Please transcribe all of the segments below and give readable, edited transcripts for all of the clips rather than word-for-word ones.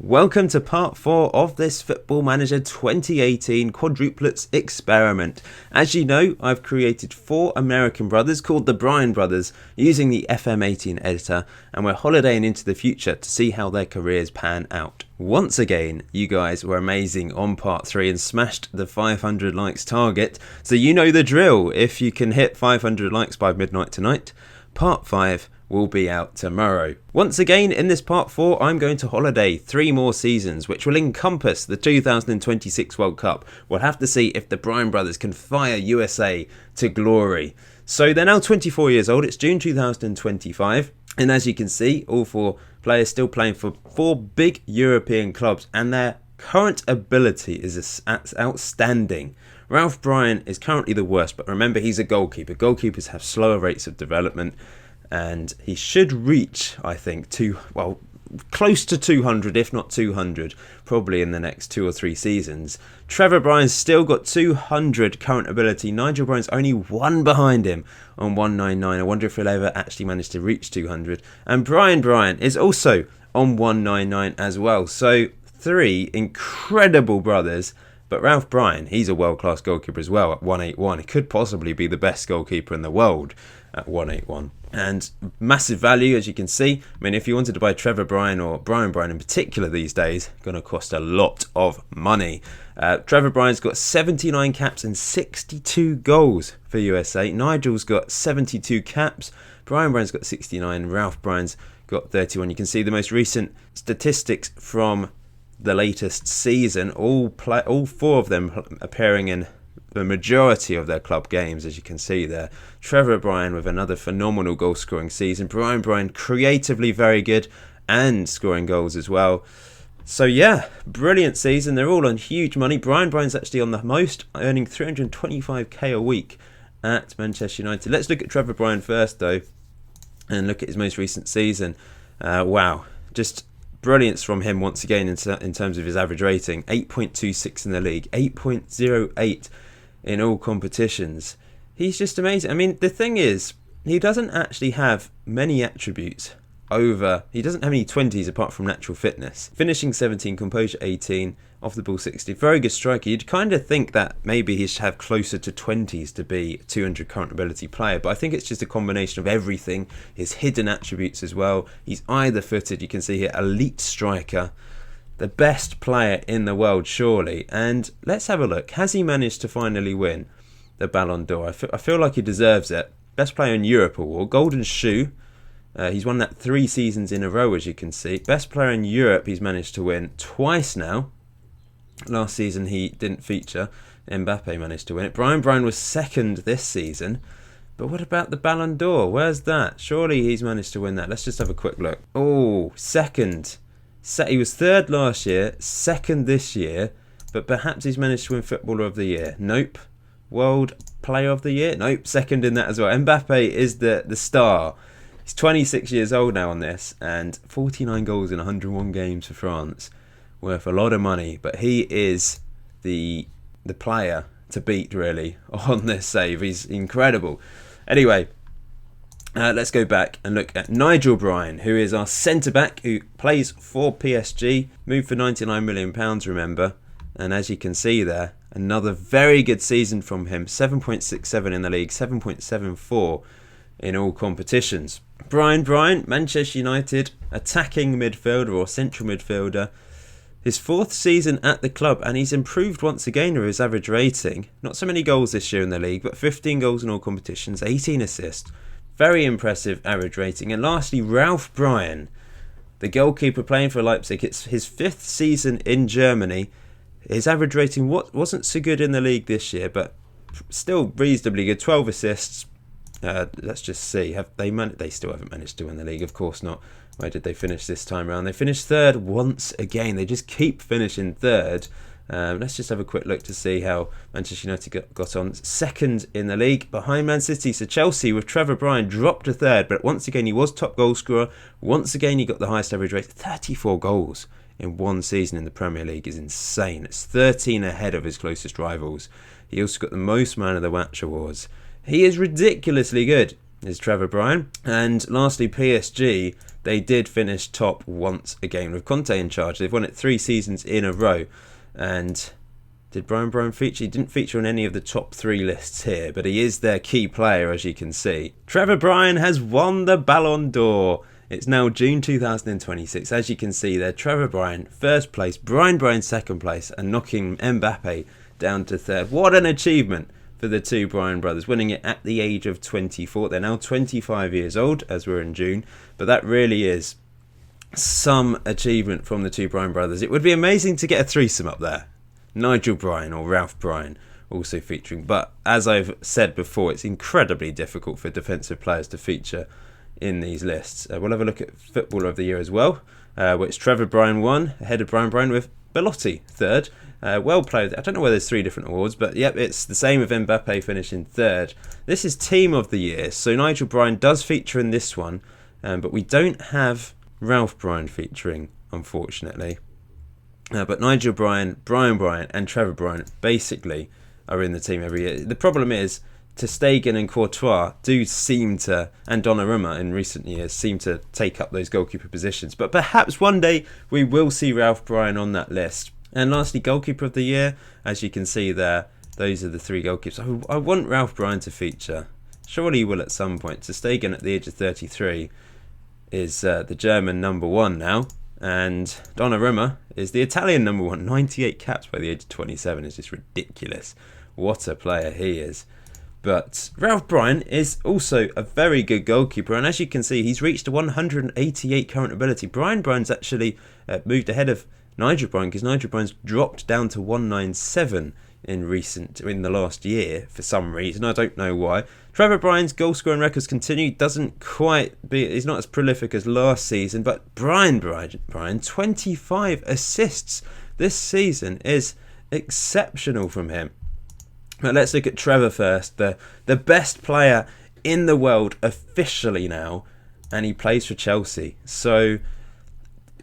Welcome to part 4 of this Football Manager 2018 Quadruplets experiment. As you know, I've created 4 American brothers called the Bryan Brothers using the FM18 editor, and we're holidaying into the future to see how their careers pan out. Once again, you guys were amazing on part 3 and smashed the 500 likes target, so you know the drill. If you can hit 500 likes by midnight tonight, part 5 will be out tomorrow. Once again, in this part 4, I'm going to holiday 3 more seasons, which will encompass the 2026 World Cup. We'll have to see if the Bryan Brothers can fire USA to glory. So they're now 24 years old. It's June 2025. And as you can see, all 4 players still playing for 4 big European clubs, and their current ability is outstanding. Ralph Bryan is currently the worst, but remember, he's a goalkeeper. Goalkeepers have slower rates of development, and he should reach, I think, close to 200, if not 200, probably in the next 2 or 3 seasons. Trevor Bryan's still got 200 current ability. Nigel Bryan's only 1 behind him on 199. I wonder if he'll ever actually manage to reach 200. And Bryan is also on 199 as well. So 3 incredible brothers. But Ralph Bryan, he's a world-class goalkeeper as well at 181. He could possibly be the best goalkeeper in the world at 181. And massive value, as you can see. I mean, if you wanted to buy Trevor Bryan or Bryan in particular these days, going to cost a lot of money. Trevor Bryan's got 79 caps and 62 goals for USA. Nigel's got 72 caps. Bryan's got 69. Ralph Bryan's got 31. You can see the most recent statistics from the latest season. All 4 of them appearing in the majority of their club games, as you can see there. Trevor Bryan with another phenomenal goal scoring season. Bryan creatively very good and scoring goals as well. So yeah, brilliant season. They're all on huge money. Bryan's actually on the most, earning 325k a week at Manchester United. Let's look at Trevor Bryan first though, and look at his most recent season. Wow, just brilliance from him once again in terms of his average rating. 8.26 in the league, 8.08 in all competitions. He's just amazing. I mean, the thing is, he doesn't actually have many attributes he doesn't have any 20s apart from natural fitness. Finishing 17, composure 18, off the ball 60. Very good striker. You'd kind of think that maybe he should have closer to 20s to be a 200 current ability player, but I think it's just a combination of everything. His hidden attributes as well. He's either footed, you can see here, elite striker. The best player in the world, surely. And let's have a look. Has he managed to finally win the Ballon d'Or? I feel like he deserves it. Best player in Europe award. Golden Shoe. He's won that 3 seasons in a row, as you can see. Best player in Europe he's managed to win twice now. Last season he didn't feature. Mbappe managed to win it. Bryan was second this season. But what about the Ballon d'Or? Where's that? Surely he's managed to win that. Let's just have a quick look. Oh, second. He was third last year, second this year, but perhaps he's managed to win Footballer of the Year. Nope. World Player of the Year? Nope. Second in that as well. Mbappe is the star. He's 26 years old now on this, and 49 goals in 101 games for France. Worth a lot of money, but he is the player to beat, really, on this save. He's incredible. Anyway, let's go back and look at Nigel Bryan, who is our centre-back, who plays for PSG. Moved for £99 million, remember. And as you can see there, another very good season from him. 7.67 in the league, 7.74 in all competitions. Bryan, Manchester United, attacking midfielder or central midfielder. His 4th season at the club, and he's improved once again with his average rating. Not so many goals this year in the league, but 15 goals in all competitions, 18 assists. Very impressive average rating. And lastly, Ralph Bryan, the goalkeeper playing for Leipzig. It's his 5th season in Germany. His average rating wasn't so good in the league this year, but still reasonably good. 12 assists. Let's just see. They still haven't managed to win the league? Of course not. Where did they finish this time around? They finished 3rd once again. They just keep finishing 3rd. Let's just have a quick look to see how Manchester United got on. 2nd in the league behind Man City. So Chelsea with Trevor Bryan dropped to 3rd, but once again he was top goal scorer. Once again he got the highest average rate. 34 goals in 1 season in the Premier League is insane. It's 13 ahead of his closest rivals. He also got the most Man of the Match awards. He is ridiculously good. is Trevor Bryan. And lastly, PSG, they did finish top once again with Conte in charge. They've won it 3 seasons in a row. And did Bryan Brown feature? He didn't feature on any of the top 3 lists here, but he is their key player, as you can see. Trevor Bryan has won the Ballon d'Or. It's now June 2026. As you can see there, Trevor Bryan first place, Bryan Brown second place, and knocking Mbappe down to third. What an achievement for the two Bryan brothers, winning it at the age of 24. They're now 25 years old, as we're in June, but that really is some achievement from the two Bryan brothers. It would be amazing to get a threesome up there. Nigel Bryan or Ralph Bryan also featuring, but as I've said before, it's incredibly difficult for defensive players to feature in these lists. We'll have a look at Footballer of the Year as well, which Trevor Bryan won ahead of Bryan Brown, with Belotti third. Well played. I don't know whether there's 3 different awards, but yep, it's the same with Mbappe finishing third. This is Team of the Year, so Nigel Bryan does feature in this one, but we don't have Ralph Bryan featuring, unfortunately. But Nigel Bryan, Bryan Brothers and Trevor Bryan basically are in the team every year. The problem is, ter Stegen and Courtois do seem to, and Donnarumma in recent years, seem to take up those goalkeeper positions. But perhaps one day we will see Ralph Bryan on that list. And lastly, Goalkeeper of the Year. As you can see there, those are the 3 goalkeepers. I want Ralph Bryan to feature. Surely he will at some point. Ter Stegen at the age of 33 is the German number 1 now. And Donnarumma is the Italian number 1. 98 caps by the age of 27 is just ridiculous. What a player he is. But Ralph Bryan is also a very good goalkeeper, and as you can see, he's reached a 188 current ability. Bryan Brown's actually moved ahead of Nigel Bryan, because Nigel Bryan's dropped down to 197 in the last year for some reason. I don't know why. Trevor Bryan's goal scoring records continue. He's not as prolific as last season, but Bryan 25 assists this season is exceptional from him. But let's look at Trevor first, the best player in the world officially now, and he plays for Chelsea. So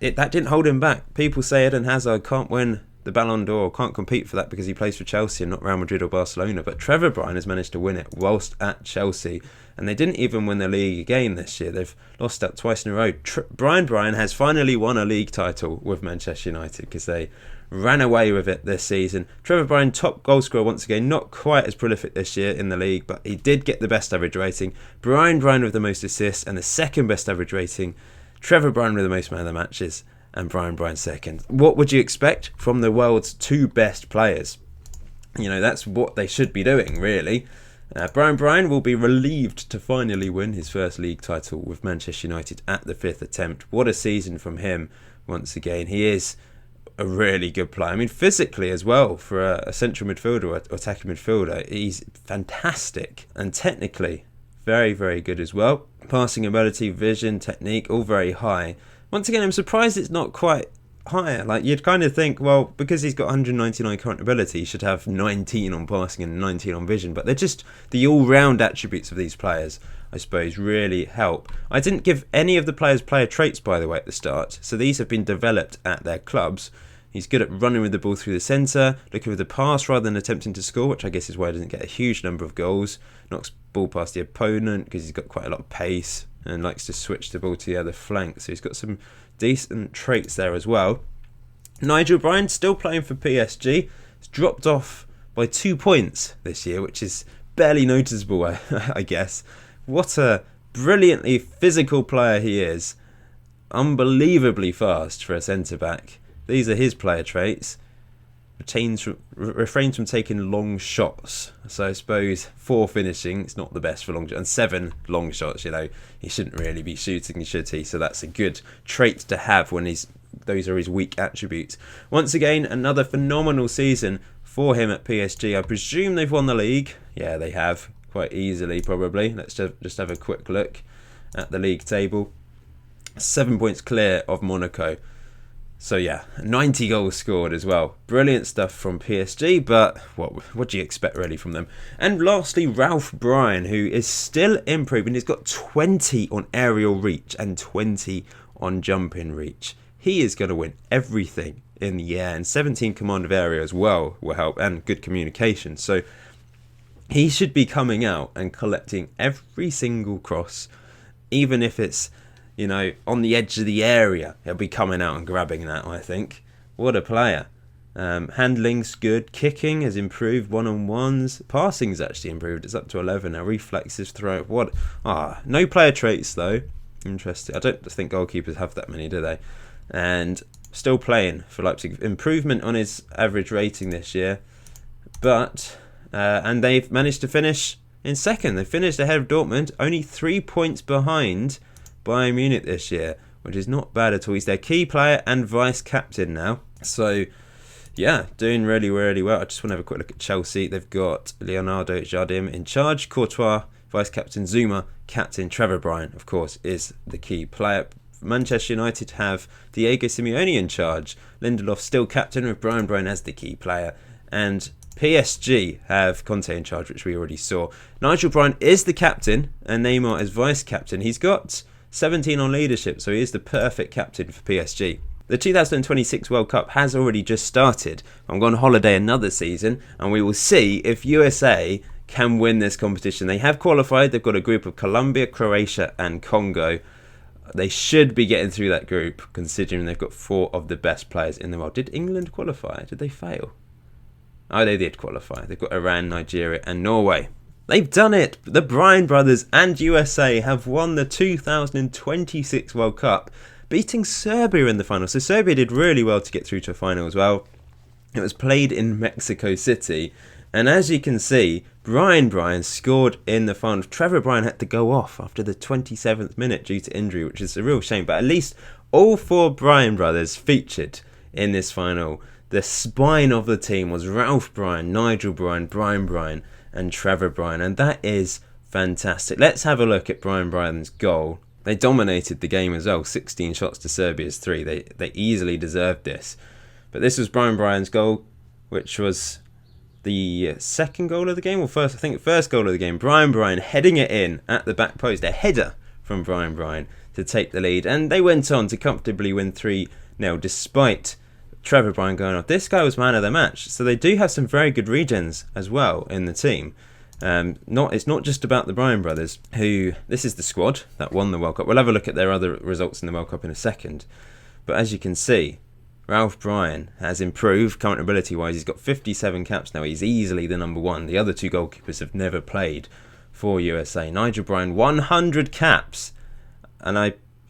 that didn't hold him back. People say Eden Hazard can't win the Ballon d'Or, can't compete for that because he plays for Chelsea and not Real Madrid or Barcelona. But Trevor Bryan has managed to win it whilst at Chelsea, and they didn't even win the league again this year. They've lost out twice in a row. Bryan Brothers has finally won a league title with Manchester United because they ran away with it this season. Trevor Bryan, top goal scorer once again, not quite as prolific this year in the league, but he did get the best average rating. Bryan Brothers with the most assists and the second best average rating. Trevor Bryan with the most man of the matches, and Bryan Brothers second. What would you expect from the world's 2 best players? You know, that's what they should be doing, really. Bryan Brothers will be relieved to finally win his first league title with Manchester United at the 5th attempt. What a season from him once again. He is a really good player. I mean, physically as well, for a central midfielder or attacking midfielder, he's fantastic. And technically, very, very good as well. Passing ability, vision, technique, all very high. Once again, I'm surprised it's not quite higher. Like, you'd kind of think, well, because he's got 199 current ability, he should have 19 on passing and 19 on vision. But they're just the all-round attributes of these players, I suppose, really help. I didn't give any of the players player traits, by the way, at the start. So these have been developed at their clubs. He's good at running with the ball through the centre, looking with the pass rather than attempting to score, which I guess is why he doesn't get a huge number of goals. Knocks ball past the opponent because he's got quite a lot of pace and likes to switch the ball to the other flank. So he's got some decent traits there as well. Nigel Bryan still playing for PSG. He's dropped off by 2 points this year, which is barely noticeable, I guess. What a brilliantly physical player he is. Unbelievably fast for a centre-back. These are his player traits. Refrains from taking long shots. So I suppose 4 finishing, it's not the best for long shots. And 7 long shots, you know, he shouldn't really be shooting, should he? So that's a good trait to have when those are his weak attributes. Once again, another phenomenal season for him at PSG. I presume they've won the league. Yeah, they have. Quite easily, probably. Let's just have a quick look at the league table. 7 points clear of Monaco. So yeah, 90 goals scored as well. Brilliant stuff from PSG, but what do you expect really from them? And lastly, Ralph Bryan, who is still improving. He's got 20 on aerial reach and 20 on jumping reach. He is going to win everything in the air, and 17 command of area as well will help, and good communication. So He should be coming out and collecting every single cross, even if it's, on the edge of the area. He'll be coming out and grabbing that, I think. What a player. Handling's good. Kicking has improved. One-on-ones. Passing's actually improved. It's up to 11 now. Reflexes, throw. What? No player traits, though. Interesting. I don't think goalkeepers have that many, do they? And still playing for Leipzig. Improvement on his average rating this year. But... and they've managed to finish in second. They finished ahead of Dortmund, only 3 points behind Bayern Munich this year, which is not bad at all. He's their key player and vice captain now. So, yeah, doing really, really well. I just want to have a quick look at Chelsea. They've got Leonardo Jardim in charge, Courtois, vice captain, Zuma, captain. Trevor Bryan, of course, is the key player. Manchester United have Diego Simeone in charge. Lindelof still captain with Bryan as the key player. And PSG have Conte in charge, which we already saw. Nigel Bryan is the captain and Neymar is vice captain. He's got 17 on leadership, so he is the perfect captain for PSG. The 2026 World Cup has already just started. I'm going on holiday another season, and we will see if USA can win this competition. They have qualified. They've got a group of Colombia, Croatia and Congo. They should be getting through that group, considering they've got 4 of the best players in the world. Did England qualify? Did they fail? Oh, they did qualify. They've got Iran, Nigeria and Norway. They've done it. The Bryan Brothers and USA have won the 2026 World Cup, beating Serbia in the final. So Serbia did really well to get through to a final as well. It was played in Mexico City. And as you can see, Bryan scored in the final. Trevor Bryan had to go off after the 27th minute due to injury, which is a real shame. But at least all 4 Bryan Brothers featured in this final. The spine of the team was Ralph Bryan, Nigel Bryan, Bryan Bryan and Trevor Bryan. And that is fantastic. Let's have a look at Bryan Bryan's goal. They dominated the game as well. 16 shots to Serbia's 3. They easily deserved this. But this was Bryan Bryan's goal, which was the second goal of the game. Or first goal of the game. Bryan Bryan heading it in at the back post. A header from Bryan Bryan to take the lead. And they went on to comfortably win 3-0 despite Trevor Bryan going off. This guy was man of the match. So they do have some very good regens as well in the team. It's not just about the Bryan Brothers, who, this is the squad that won the World Cup. We'll have a look at their other results in the World Cup in a second. But as you can see, Ralph Bryan has improved current ability wise. He's got 57 caps now. He's easily the number 1. The other 2 goalkeepers have never played for USA. Nigel Bryan, 100 caps. And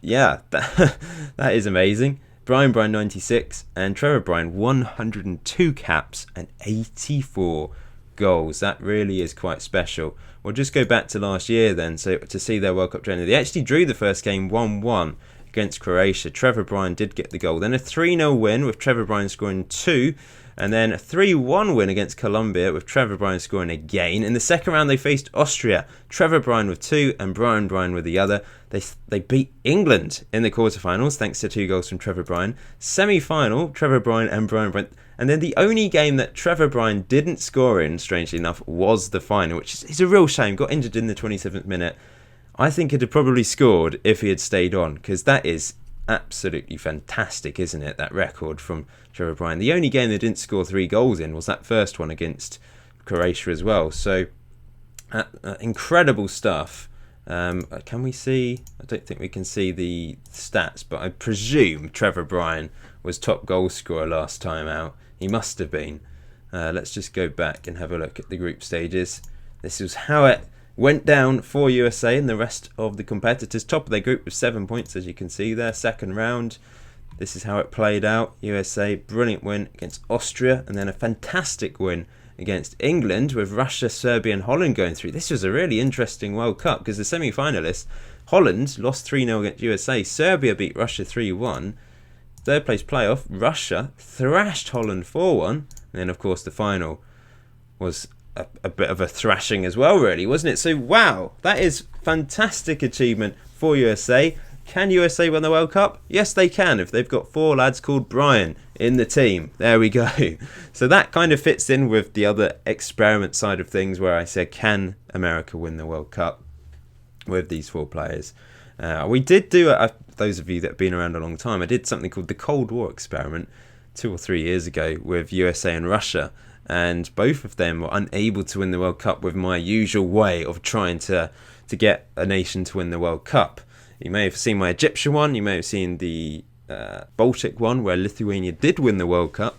that is amazing. Bryan 96 and Trevor Bryan 102 caps and 84 goals. That really is quite special. We'll just go back to last year then, so to see their World Cup journey. They actually drew the first game 1-1 against Croatia. Trevor Bryan did get the goal. Then a 3-0 win with Trevor Bryan scoring 2. And then a 3-1 win against Colombia with Trevor Bryan scoring again. In the second round, they faced Austria. Trevor Bryan with 2 and Bryan Bryan with the other. They beat England in the quarterfinals thanks to 2 goals from Trevor Bryan. Semi-final, Trevor Bryan and Bryan Bryan. And then the only game that Trevor Bryan didn't score in, strangely enough, was the final, which is a real shame. Got injured in the 27th minute. I think he'd have probably scored if he had stayed on, because that is absolutely fantastic, isn't it? That record from Trevor Bryan. The only game they didn't score 3 goals in was that first one against Croatia as well. So incredible stuff. Can we see? I don't think we can see the stats, but I presume Trevor Bryan was top goal scorer last time out. He must have been. Let's just go back and have a look at the group stages. This is how it went down for USA and the rest of the competitors. Top of their group with 7 points, as you can see there. Second round, this is how it played out. USA, brilliant win against Austria, and then a fantastic win against England, with Russia, Serbia and Holland going through. This was a really interesting World Cup, because the semi-finalists, Holland lost 3-0 against USA. Serbia beat Russia 3-1. Third place playoff, Russia thrashed Holland 4-1. And then, of course, the final was a bit of a thrashing as well, really, wasn't it? So, wow, that is fantastic achievement for USA. Can USA win the World Cup? Yes, they can, if they've got 4 lads called Bryan in the team. There we go. So that kind of fits in with the other experiment side of things, where I said, can America win the World Cup with these 4 players? We did do, those of you that have been around a long time, I did something called the Cold War experiment 2 or 3 years ago with USA and Russia. and both of them were unable to win the World Cup with my usual way of trying to get a nation to win the World Cup. You may have seen my Egyptian one, you may have seen the Baltic one where Lithuania did win the World Cup,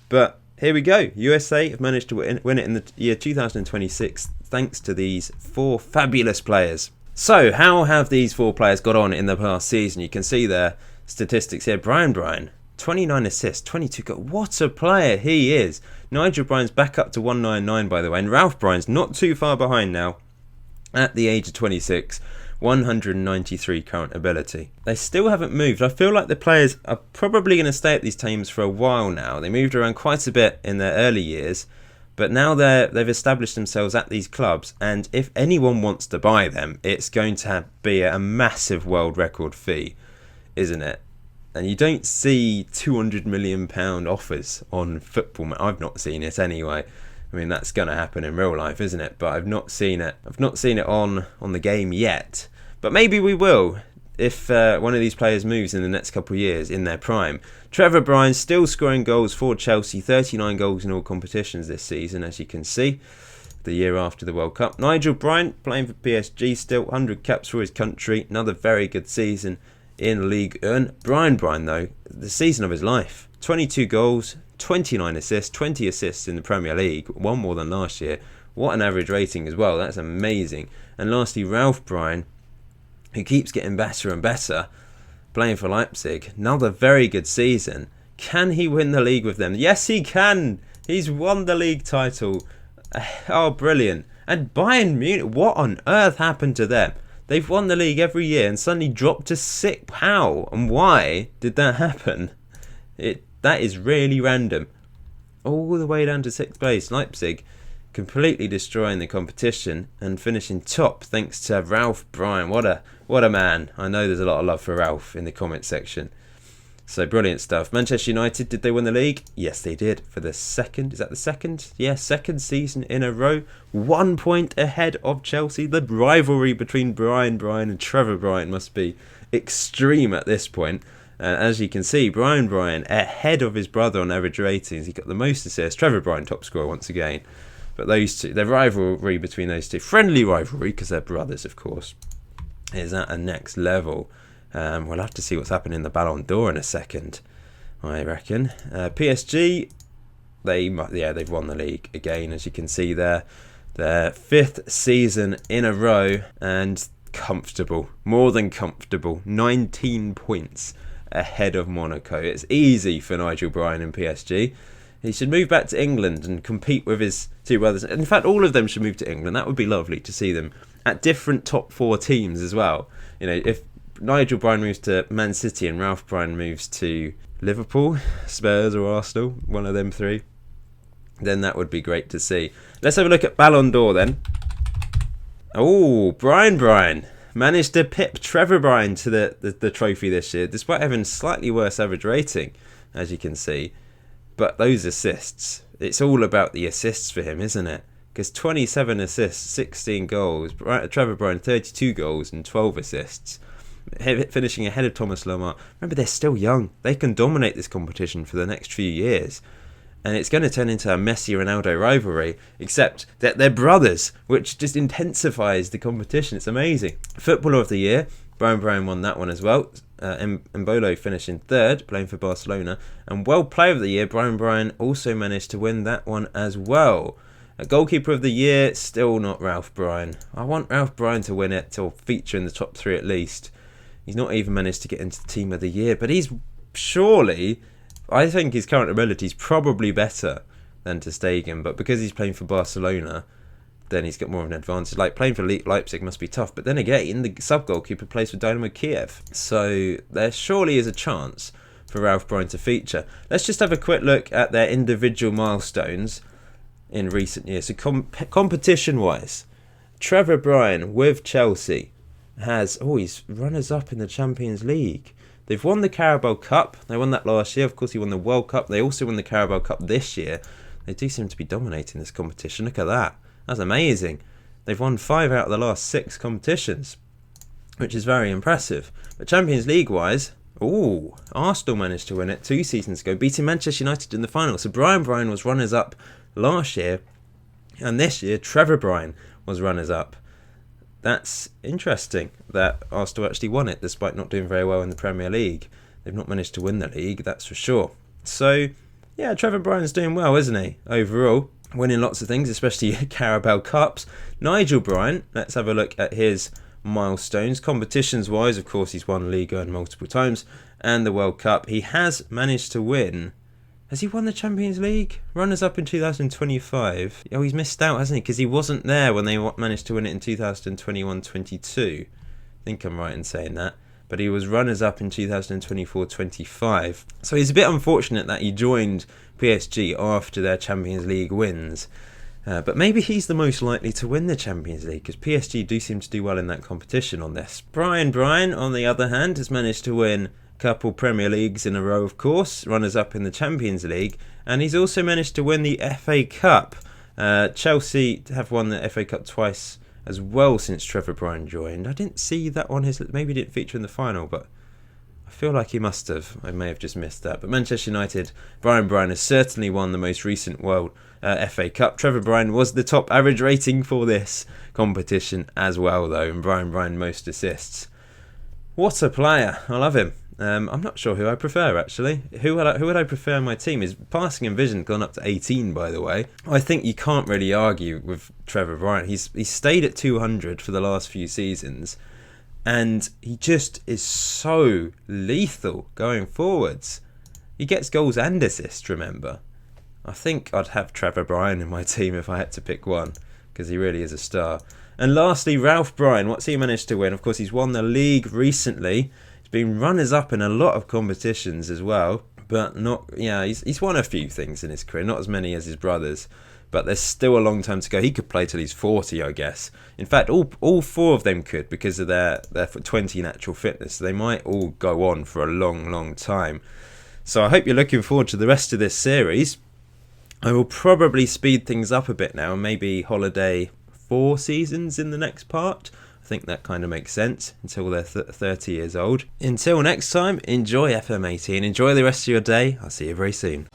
but here we go. USA have managed to win it in the year 2026 thanks to these 4 fabulous players. So how have these 4 players got on in the past season? You can see their statistics here. Bryan, 29 assists, 22 goals. What a player he is. Nigel Bryan's back up to 199, by the way, and Ralph Bryan's not too far behind now at the age of 26. 193 current ability. They still haven't moved. I feel like the players are probably going to stay at these teams for a while now. They moved around quite a bit in their early years, but now they've established themselves at these clubs, and if anyone wants to buy them, it's going to be a massive world record fee, isn't it? And you don't see £200 million offers on football. I've not seen it anyway. I mean, that's going to happen in real life, isn't it? But I've not seen it. I've not seen it on the game yet. But maybe we will if one of these players moves in the next couple of years in their prime. Trevor Bryan still scoring goals for Chelsea. 39 goals in all competitions this season, as you can see, the year after the World Cup. Nigel Bryan playing for PSG still. 100 caps for his country. Another very good season in Ligue 1. Bryan, though, the season of his life. 22 goals. 29 assists, 20 assists in the Premier League, 1 more than last year. What an average rating as well, that's amazing. And lastly, Ralph Bryan, who keeps getting better and better, playing for Leipzig. Another very good season. Can he win the league with them? Yes, he can. He's won the league title. Oh, brilliant. And Bayern Munich, what on earth happened to them? They've won the league every year and suddenly dropped to 6th. How and why did that happen? That is really random. All the way down to 6th place. Leipzig completely destroying the competition and finishing top thanks to Ralph Bryan. What a man. I know there's a lot of love for Ralph in the comment section. So brilliant stuff. Manchester United, did they win the league? Yes, they did. For the second, is that the second? Yeah, second season in a row. 1 point ahead of Chelsea. The rivalry between Bryan and Trevor Bryan must be extreme at this point. As you can see, Bryan ahead of his brother on average ratings. He got the most assists. Trevor Bryan top scorer once again. But those two, the rivalry between those two, friendly rivalry because they're brothers, of course, is at a next level. We'll have to see what's happening in the Ballon d'Or in a second, I reckon. PSG, they've won the league again, as you can see there. Their 5th season in a row and comfortable, more than comfortable. 19 points ahead of Monaco. It's easy for Nigel Bryan in PSG. He should move back to England and compete with his 2 brothers. In fact, all of them should move to England. That would be lovely to see them at different top 4 teams as well. You know, if Nigel Bryan moves to Man City and Ralph Bryan moves to Liverpool, Spurs or Arsenal, one of them 3, then that would be great to see. Let's have a look at Ballon d'Or then. Oh, Bryan managed to pip Trevor Bryan to the trophy this year, despite having a slightly worse average rating, as you can see. But those assists, it's all about the assists for him, isn't it? Because 27 assists, 16 goals. Trevor Bryan, 32 goals and 12 assists. Finishing ahead of Thomas Lemar. Remember, they're still young. They can dominate this competition for the next few years. And it's going to turn into a Messi-Ronaldo rivalry, except that they're brothers, which just intensifies the competition. It's amazing. Footballer of the Year, Bryan won that one as well. Mbolo finishing 3rd, playing for Barcelona. And World Player of the Year, Bryan also managed to win that one as well. Goalkeeper of the Year, still not Ralph Bryan. I want Ralph Bryan to win it, to feature in the top 3 at least. He's not even managed to get into the Team of the Year, but he's surely... I think his current ability is probably better than ter Stegen, but because he's playing for Barcelona, then he's got more of an advantage. Like, playing for Leipzig must be tough, but then again, the sub-goalkeeper plays for Dynamo Kiev, so there surely is a chance for Ralph Bryan to feature. Let's just have a quick look at their individual milestones in recent years. So competition-wise, Trevor Bryan with Chelsea has... he's runners-up in the Champions League. They've won the Carabao Cup. They won that last year. Of course, he won the World Cup. They also won the Carabao Cup this year. They do seem to be dominating this competition. Look at that. That's amazing. They've won 5 out of the last 6 competitions, which is very impressive. But Champions League-wise, Oh, Arsenal managed to win it 2 seasons ago, beating Manchester United in the final. So Bryan was runners-up last year, and this year Trevor Bryan was runners-up. That's interesting that Arsenal actually won it, despite not doing very well in the Premier League. They've not managed to win the league, that's for sure. So, yeah, Trevor Bryan's doing well, isn't he, overall? Winning lots of things, especially Carabao Cups. Nigel Bryan, let's have a look at his milestones. Competitions-wise, of course, he's won Liga and multiple times, and the World Cup. He has managed to win. Has he won the Champions League? Runners-up in 2025. Oh, he's missed out, hasn't he? Because he wasn't there when they managed to win it in 2021-22. I think I'm right in saying that. But he was runners-up in 2024-25. So it's a bit unfortunate that he joined PSG after their Champions League wins. But maybe he's the most likely to win the Champions League, because PSG do seem to do well in that competition on this. Bryan, on the other hand, has managed to win a couple Premier Leagues in a row, of course, runners-up in the Champions League, and he's also managed to win the FA Cup. Chelsea have won the FA Cup twice as well since Trevor Bryan joined. I didn't see that on his... Maybe he didn't feature in the final, but I feel like he must have. I may have just missed that. But Manchester United, Bryan has certainly won the most recent FA Cup. Trevor Bryan was the top average rating for this competition as well, though, and Bryan most assists. What a player. I love him. I'm not sure who I prefer, actually. Who would I prefer in my team? His passing and vision gone up to 18, by the way. I think you can't really argue with Trevor Bryan. He's stayed at 200 for the last few seasons, and he just is so lethal going forwards. He gets goals and assists, remember. I think I'd have Trevor Bryan in my team if I had to pick one, because he really is a star. And lastly, Ralph Bryan. What's he managed to win? Of course, he's won the league recently. He's been runners-up in a lot of competitions as well, but not... Yeah, he's won a few things in his career, not as many as his brothers, but there's still a long time to go. He could play till he's 40, I guess. In fact, all 4 of them could, because of their 20 natural fitness. So they might all go on for a long, long time. So I hope you're looking forward to the rest of this series. I will probably speed things up a bit now and maybe holiday 4 seasons in the next part. I think that kind of makes sense until they're 30 years old. Until next time, enjoy FM18. Enjoy the rest of your day. I'll see you very soon.